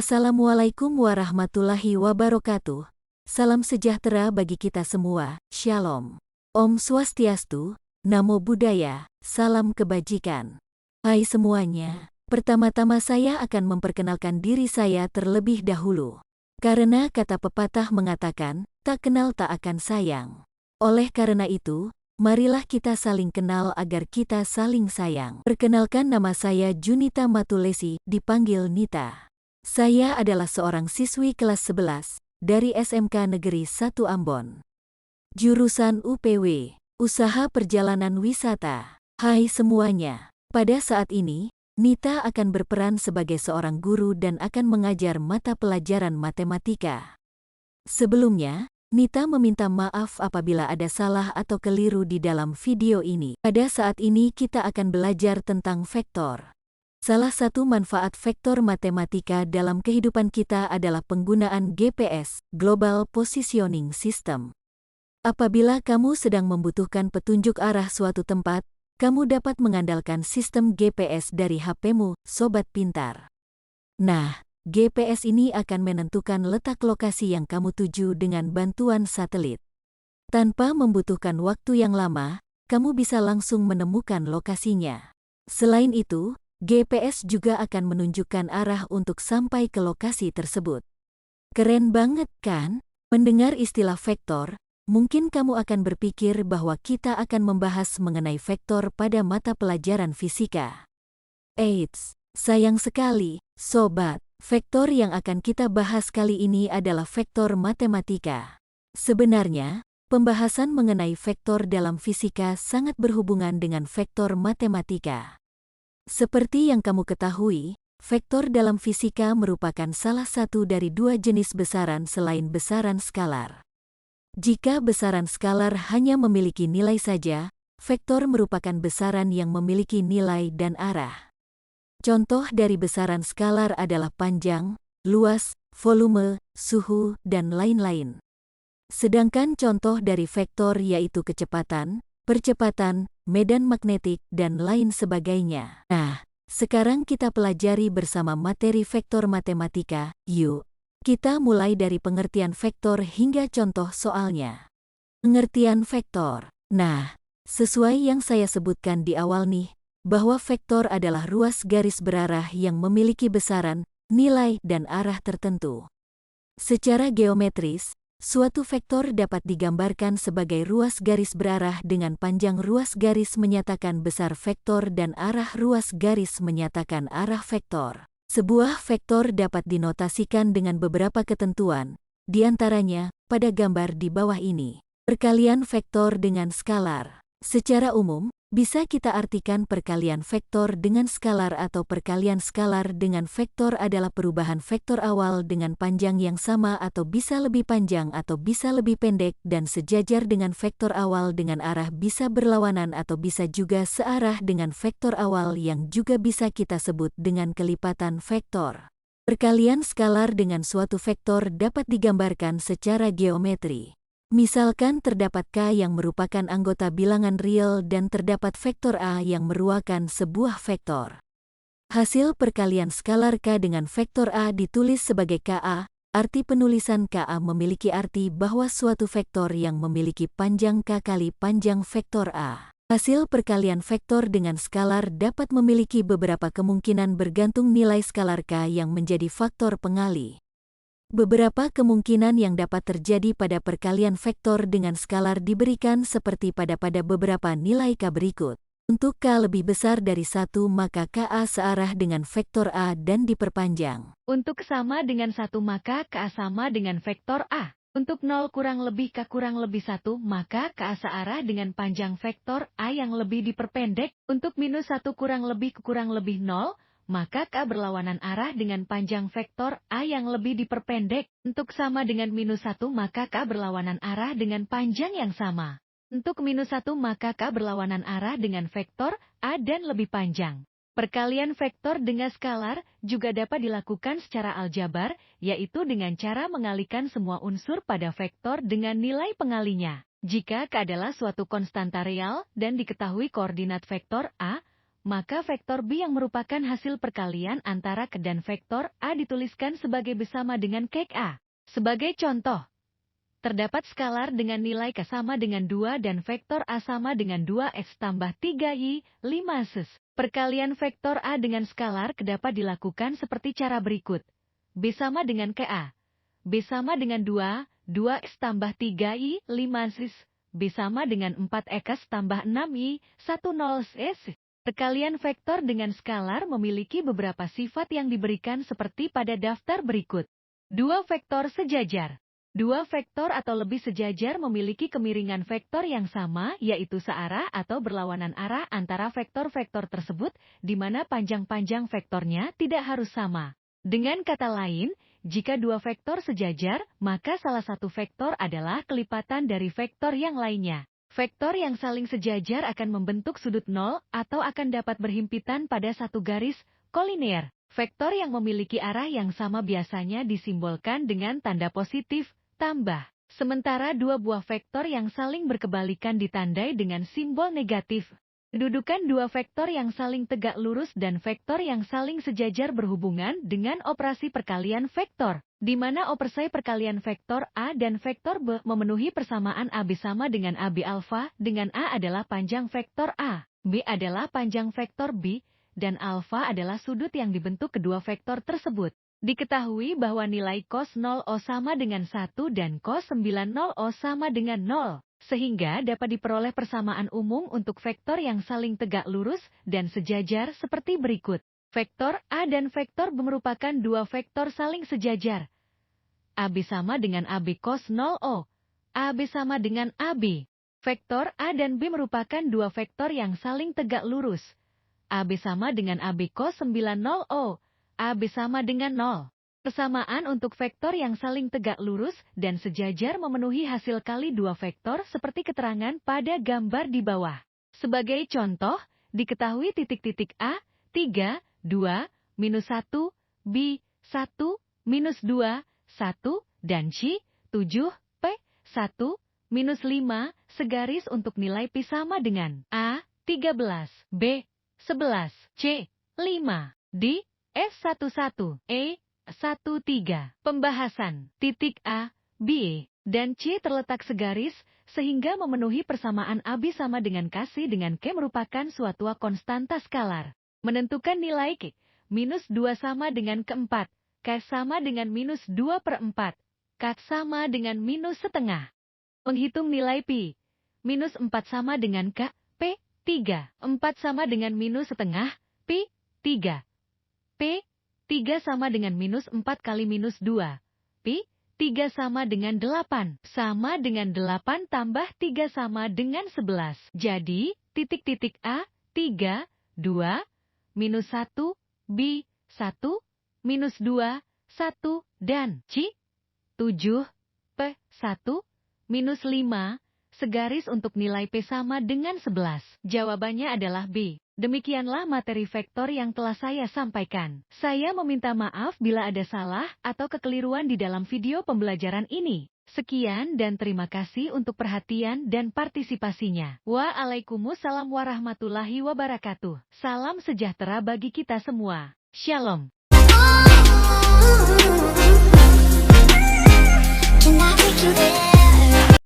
Assalamualaikum warahmatullahi wabarakatuh. Salam sejahtera bagi kita semua, Shalom. Om Swastiastu, Namo Buddhaya, salam kebajikan. Hai semuanya, pertama-tama saya akan memperkenalkan diri saya terlebih dahulu. Karena kata pepatah mengatakan, tak kenal tak akan sayang. Oleh karena itu, marilah kita saling kenal agar kita saling sayang. Perkenalkan, nama saya Junita Matulesi, dipanggil Nita. Saya adalah seorang siswi kelas 11 dari SMK Negeri 1 Ambon. Jurusan UPW, Usaha Perjalanan Wisata. Hai semuanya, pada saat ini, Nita akan berperan sebagai seorang guru dan akan mengajar mata pelajaran matematika. Sebelumnya, Nita meminta maaf apabila ada salah atau keliru di dalam video ini. Pada saat ini kita akan belajar tentang vektor. Salah satu manfaat vektor matematika dalam kehidupan kita adalah penggunaan GPS, Global Positioning System. Apabila kamu sedang membutuhkan petunjuk arah suatu tempat, kamu dapat mengandalkan sistem GPS dari HP-mu, sobat pintar. Nah, GPS ini akan menentukan letak lokasi yang kamu tuju dengan bantuan satelit. Tanpa membutuhkan waktu yang lama, kamu bisa langsung menemukan lokasinya. Selain itu, GPS juga akan menunjukkan arah untuk sampai ke lokasi tersebut. Keren banget kan? Mendengar istilah vektor, mungkin kamu akan berpikir bahwa kita akan membahas mengenai vektor pada mata pelajaran fisika. Eits, sayang sekali, sobat. Vektor yang akan kita bahas kali ini adalah vektor matematika. Sebenarnya, pembahasan mengenai vektor dalam fisika sangat berhubungan dengan vektor matematika. Seperti yang kamu ketahui, vektor dalam fisika merupakan salah satu dari dua jenis besaran selain besaran skalar. Jika besaran skalar hanya memiliki nilai saja, vektor merupakan besaran yang memiliki nilai dan arah. Contoh dari besaran skalar adalah panjang, luas, volume, suhu, dan lain-lain. Sedangkan contoh dari vektor yaitu kecepatan, percepatan, medan magnetik, dan lain sebagainya. Nah, sekarang kita pelajari bersama materi vektor matematika. Yuk, kita mulai dari pengertian vektor hingga contoh soalnya. Pengertian vektor. Nah, sesuai yang saya sebutkan di awal nih, bahwa vektor adalah ruas garis berarah yang memiliki besaran, nilai, dan arah tertentu. Secara geometris, suatu vektor dapat digambarkan sebagai ruas garis berarah dengan panjang ruas garis menyatakan besar vektor dan arah ruas garis menyatakan arah vektor. Sebuah vektor dapat dinotasikan dengan beberapa ketentuan, di antaranya pada gambar di bawah ini. Perkalian vektor dengan skalar. Secara umum, bisa kita artikan perkalian vektor dengan skalar atau perkalian skalar dengan vektor adalah perubahan vektor awal dengan panjang yang sama atau bisa lebih panjang atau bisa lebih pendek dan sejajar dengan vektor awal dengan arah bisa berlawanan atau bisa juga searah dengan vektor awal yang juga bisa kita sebut dengan kelipatan vektor. Perkalian skalar dengan suatu vektor dapat digambarkan secara geometri. Misalkan terdapat K yang merupakan anggota bilangan real dan terdapat vektor A yang merupakan sebuah vektor. Hasil perkalian skalar K dengan vektor A ditulis sebagai KA, arti penulisan KA memiliki arti bahwa suatu vektor yang memiliki panjang K kali panjang vektor A. Hasil perkalian vektor dengan skalar dapat memiliki beberapa kemungkinan bergantung nilai skalar K yang menjadi faktor pengali. Beberapa kemungkinan yang dapat terjadi pada perkalian vektor dengan skalar diberikan seperti pada beberapa nilai K berikut. Untuk K lebih besar dari 1 maka KA searah dengan vektor A dan diperpanjang. Untuk sama dengan 1 maka KA sama dengan vektor A. Untuk 0 kurang lebih K kurang lebih 1 maka KA searah dengan panjang vektor A yang lebih diperpendek. Untuk minus 1 kurang lebih K kurang lebih 0, maka K berlawanan arah dengan panjang vektor A yang lebih diperpendek. Untuk sama dengan minus 1 maka K berlawanan arah dengan panjang yang sama. Untuk minus 1 maka K berlawanan arah dengan vektor A dan lebih panjang. Perkalian vektor dengan skalar juga dapat dilakukan secara aljabar, yaitu dengan cara mengalikan semua unsur pada vektor dengan nilai pengalinya. Jika K adalah suatu konstanta real dan diketahui koordinat vektor A, maka vektor B yang merupakan hasil perkalian antara K dan vektor A dituliskan sebagai B sama dengan kek A. Sebagai contoh, terdapat skalar dengan nilai K sama dengan 2 dan vektor A sama dengan 2X tambah 3Y, 5S. Perkalian vektor A dengan skalar K dapat dilakukan seperti cara berikut. B sama dengan KA. B sama dengan 2X tambah 3Y, 5S. B sama dengan 4X tambah 6Y, 10S. Perkalian vektor dengan skalar memiliki beberapa sifat yang diberikan seperti pada daftar berikut. Dua vektor sejajar. Dua vektor atau lebih sejajar memiliki kemiringan vektor yang sama, yaitu searah atau berlawanan arah antara vektor-vektor tersebut, di mana panjang-panjang vektornya tidak harus sama. Dengan kata lain, jika dua vektor sejajar, maka salah satu vektor adalah kelipatan dari vektor yang lainnya. Vektor yang saling sejajar akan membentuk sudut nol atau akan dapat berhimpitan pada satu garis kolinear. Vektor yang memiliki arah yang sama biasanya disimbolkan dengan tanda positif, tambah. Sementara dua buah vektor yang saling berkebalikan ditandai dengan simbol negatif. Kedudukan dua vektor yang saling tegak lurus dan vektor yang saling sejajar berhubungan dengan operasi perkalian vektor, di mana operasi perkalian vektor A dan vektor B memenuhi persamaan AB sama dengan AB alfa, dengan A adalah panjang vektor A, B adalah panjang vektor B, dan alfa adalah sudut yang dibentuk kedua vektor tersebut. Diketahui bahwa nilai cos 0O sama dengan 1 dan cos 90O sama dengan 0. Sehingga dapat diperoleh persamaan umum untuk vektor yang saling tegak lurus dan sejajar seperti berikut. Vektor A dan vektor B merupakan dua vektor saling sejajar. AB sama dengan AB cos 0O. AB sama dengan AB. Vektor A dan B merupakan dua vektor yang saling tegak lurus. AB sama dengan AB cos 90O. AB sama dengan 0. Persamaan untuk vektor yang saling tegak lurus dan sejajar memenuhi hasil kali dua vektor seperti keterangan pada gambar di bawah. Sebagai contoh, diketahui titik-titik A, 3, 2, minus 1, B, 1, minus 2, 1, dan C, 7, P, 1, minus 5, segaris untuk nilai Pi sama dengan A, 13, B, 11, C, 5, D, F11, E, 13. Pembahasan. Titik A, B, dan C terletak segaris, sehingga memenuhi persamaan AB sama dengan KC dengan K merupakan suatu konstanta skalar. Menentukan nilai K, minus 2 sama dengan keempat, K sama dengan minus 2/4, K sama dengan minus setengah. Menghitung nilai Pi, minus 4 sama dengan K, P, 3, 4 sama dengan minus setengah, Pi, 3, P, 3 sama dengan minus 4 kali minus 2. Pi, 3 sama dengan 8. Sama dengan 8 tambah 3 sama dengan 11. Jadi, titik-titik A, 3, 2, minus 1, B, 1, minus 2, 1, dan C, 7, P, 1, minus 5, segaris untuk nilai P sama dengan 11. Jawabannya adalah B. Demikianlah materi vektor yang telah saya sampaikan. Saya meminta maaf bila ada salah atau kekeliruan di dalam video pembelajaran ini. Sekian dan terima kasih untuk perhatian dan partisipasinya. Waalaikumsalam warahmatullahi wabarakatuh. Salam sejahtera bagi kita semua. Shalom.